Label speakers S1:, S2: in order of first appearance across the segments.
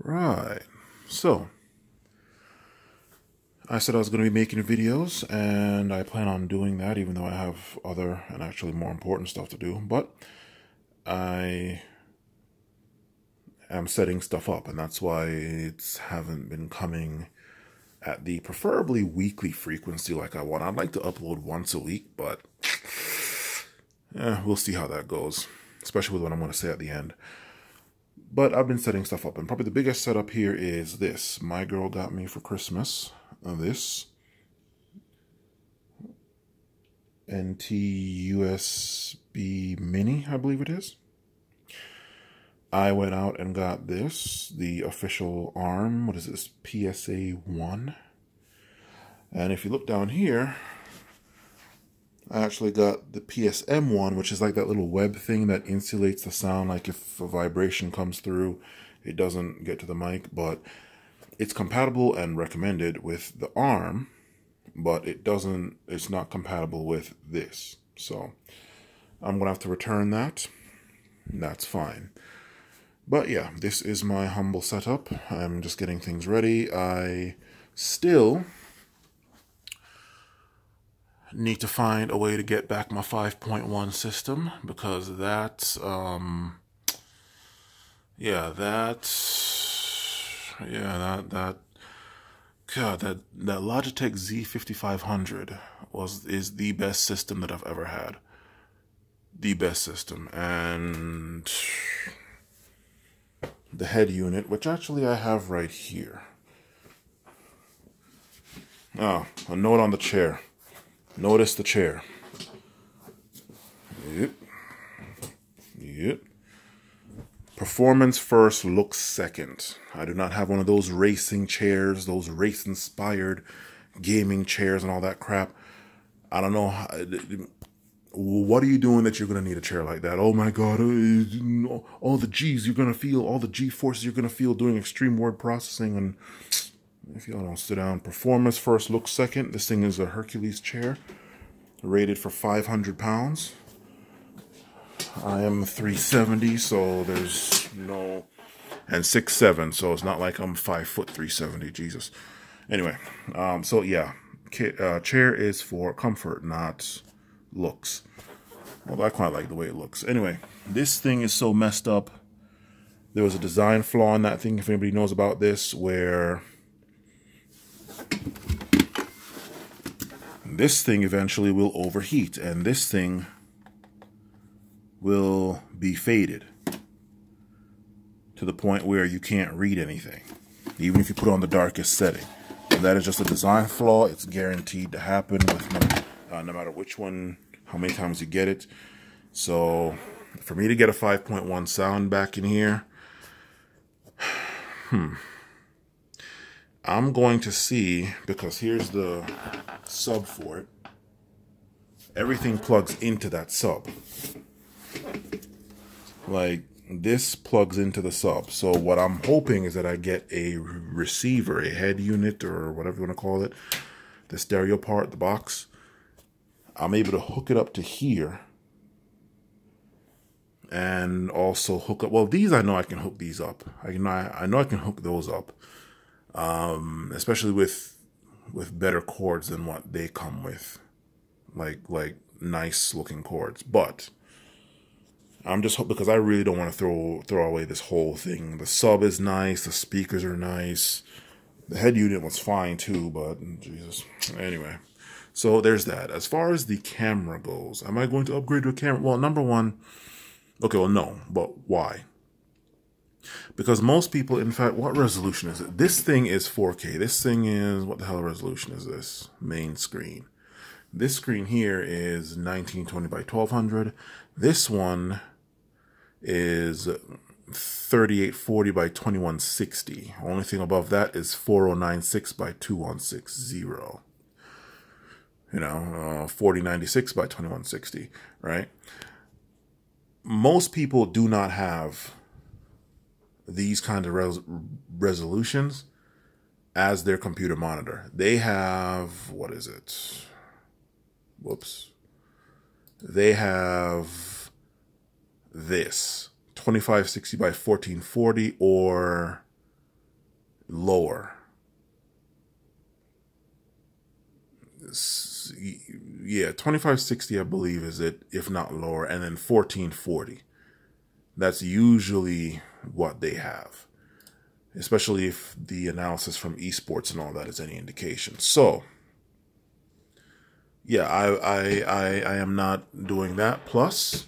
S1: Right, so I said I was going to be making videos, and I plan on doing that, even though I have other and actually more important stuff to do. But I am setting stuff up, and that's why it's haven't been coming at the preferably weekly frequency like I want. I'd like to upload once a week, but we'll see how that goes, especially with what I'm going to say at the end. But I've been setting stuff up, and probably the biggest setup here is this. My girl got me for Christmas this NT USB Mini, I believe it is. I went out and got this, the official ARM, what is this, PSA 1. And if you look down here, I actually got the PSM one, which is like that little web thing that insulates the sound. Like if a vibration comes through, it doesn't get to the mic, but it's compatible and recommended with the ARM, but it's not compatible with this. So I'm gonna have to return that. That's fine. But yeah, this is my humble setup. I'm just getting things ready. I still need to find a way to get back my 5.1 system, because that Logitech Z5500 is the best system that I've ever had. The best system. And the head unit, which actually I have right here. Oh, a note on the chair. Notice the chair. Yep. Performance first, looks second. I do not have one of those racing chairs, those race-inspired gaming chairs and all that crap. I don't know. What are you doing that you're going to need a chair like that? Oh my God. All the G's you're going to feel, all the G forces you're going to feel doing extreme word processing. And if y'all don't sit down, performance first, looks second. This thing is a Hercules chair, rated for 500 pounds. I am 370, so there's no, and 6'7", so it's not like I'm 5 foot 370. Jesus. Anyway, so yeah, chair is for comfort, not looks. Well, I quite like the way it looks. Anyway, this thing is so messed up. There was a design flaw in that thing, if anybody knows about this, where this thing eventually will overheat, and this thing will be faded to the point where you can't read anything, even if you put it on the darkest setting. And that is just a design flaw. It's guaranteed to happen with no matter which one, how many times you get it. So for me to get a 5.1 sound back in here, I'm going to see, because here's the sub for it. Everything plugs into that sub. Like, this plugs into the sub. So what I'm hoping is that I get a receiver, a head unit, or whatever you want to call it, the stereo part, the box. I'm able to hook it up to here. And also hook up, well, these I know I can hook these up. I know I can hook those up. Especially with better cords than what they come with. Like nice looking cords. But I'm just hoping, because I really don't want to throw away this whole thing. The sub is nice, the speakers are nice. The head unit was fine too, but Jesus. Anyway, so there's that. As far as the camera goes, am I going to upgrade to a camera? Well, number one, okay, well, no, but why? Because most people, in fact, what resolution is it? This thing is 4K. This thing is, what the hell resolution is this? Main screen. This screen here is 1920 by 1200. This one is 3840 by 2160. Only thing above that is 4096 by 2160. You know, 4096 by 2160, right? Most people do not have these kind of resolutions as their computer monitor. They have, what is it? Whoops. They have this 2560 by 1440 or lower. Yeah, 2560 I believe is it, if not lower, and then 1440. That's usually what they have, especially if the analysis from esports and all that is any indication. So yeah, I am not doing that. Plus,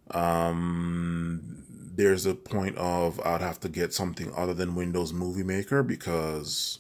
S1: there's a point of I'd have to get something other than Windows Movie Maker, because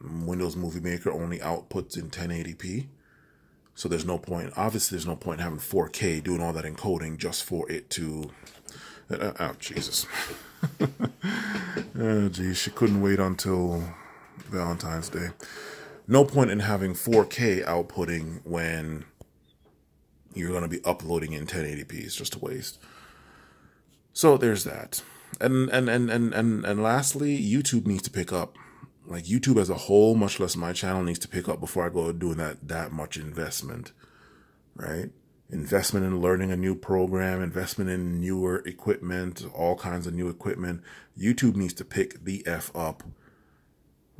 S1: Windows Movie Maker only outputs in 1080p. So there's no point, obviously there's no point in having 4K doing all that encoding just for it to, oh, Jesus. Oh, geez, she couldn't wait until Valentine's Day. No point in having 4K outputting when you're going to be uploading in 1080p. It's just a waste. So there's that. And lastly, YouTube needs to pick up. Like, YouTube as a whole, much less my channel, needs to pick up before I go doing that much investment, right? Investment in learning a new program, investment in newer equipment, all kinds of new equipment. YouTube needs to pick the F up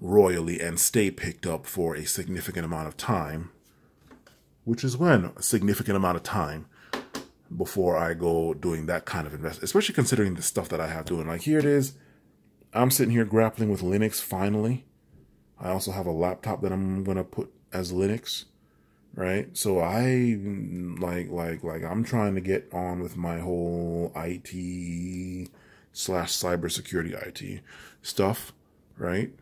S1: royally and stay picked up for a significant amount of time, which is when a significant amount of time before I go doing that kind of investment, especially considering the stuff that I have doing. Like, here it is. I'm sitting here grappling with Linux finally. I also have a laptop that I'm going to put as Linux, right? So I like I'm trying to get on with my whole IT / cybersecurity IT stuff, right?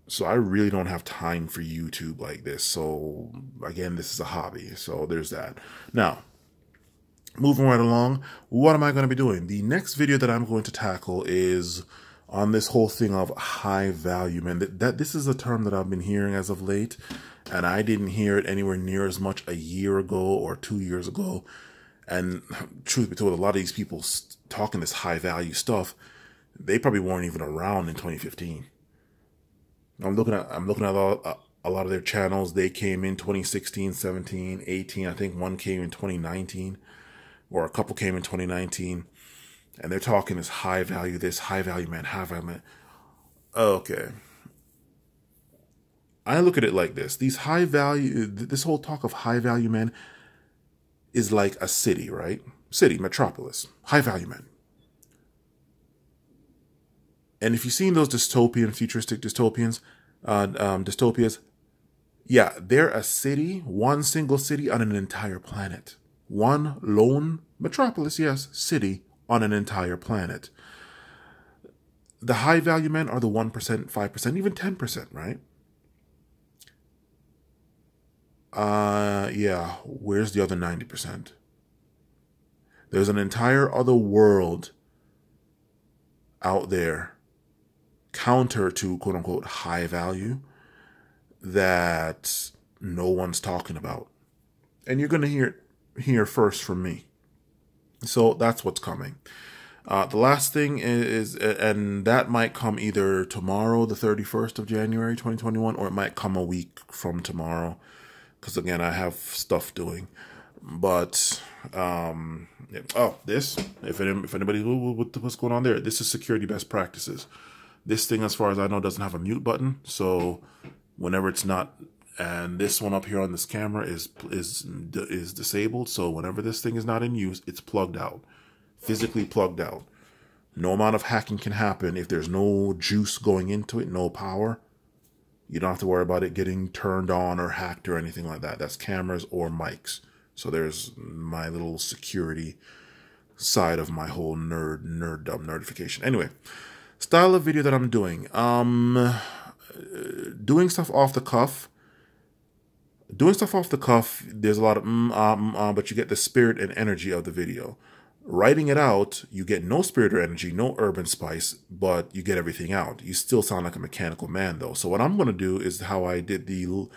S1: So I really don't have time for YouTube like this. So again, this is a hobby. So there's that. Now, moving right along, what am I going to be doing? The next video that I'm going to tackle is on this whole thing of high value, man. This is a term that I've been hearing as of late, and I didn't hear it anywhere near as much a year ago or 2 years ago. And truth be told, a lot of these people talking this high value stuff, they probably weren't even around in 2015. I'm looking at a lot of their channels. They came in 2016, 17, 18. I think one came in 2019, or a couple came in 2019. And they're talking this high value, this high value man, high value man. Okay. I look at it like this. These high value, this whole talk of high value men is like a city, right? City, metropolis, high value men. And if you've seen those dystopian, futuristic dystopias, yeah, they're a city, one single city on an entire planet. One lone metropolis, yes, city on an entire planet. The high value men are the 1%, 5%, even 10%, right? Yeah, where's the other 90%? There's an entire other world out there, counter to quote unquote high value, that no one's talking about. And you're going to hear first from me. So that's what's coming. The last thing is, and that might come either tomorrow, the 31st of January, 2021, or it might come a week from tomorrow, because again, I have stuff doing. But, oh, this, if anybody, what's going on there? This is security best practices. This thing, as far as I know, doesn't have a mute button. So whenever it's not, and this one up here on this camera is disabled. So whenever this thing is not in use, it's plugged out, physically plugged out. No amount of hacking can happen if there's no juice going into it, no power. You don't have to worry about it getting turned on or hacked or anything like that. That's cameras or mics. So there's my little security side of my whole nerdification. Anyway, style of video that I'm doing. Doing stuff off the cuff. There's a lot of but you get the spirit and energy of the video. Writing it out, you get no spirit or energy, no urban spice, but you get everything out. You still sound like a mechanical man, though. So what I'm going to do is how I did the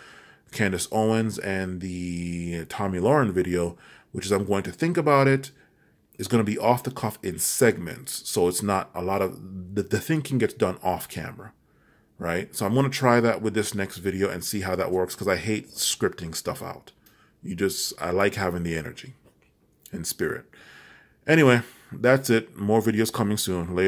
S1: Candace Owens and the Tommy Lauren video, which is I'm going to think about it. It's going to be off the cuff in segments. So it's not a lot of, the thinking gets done off camera. Right? So I'm going to try that with this next video and see how that works, because I hate scripting stuff out. I like having the energy and spirit. Anyway, that's it. More videos coming soon. Later.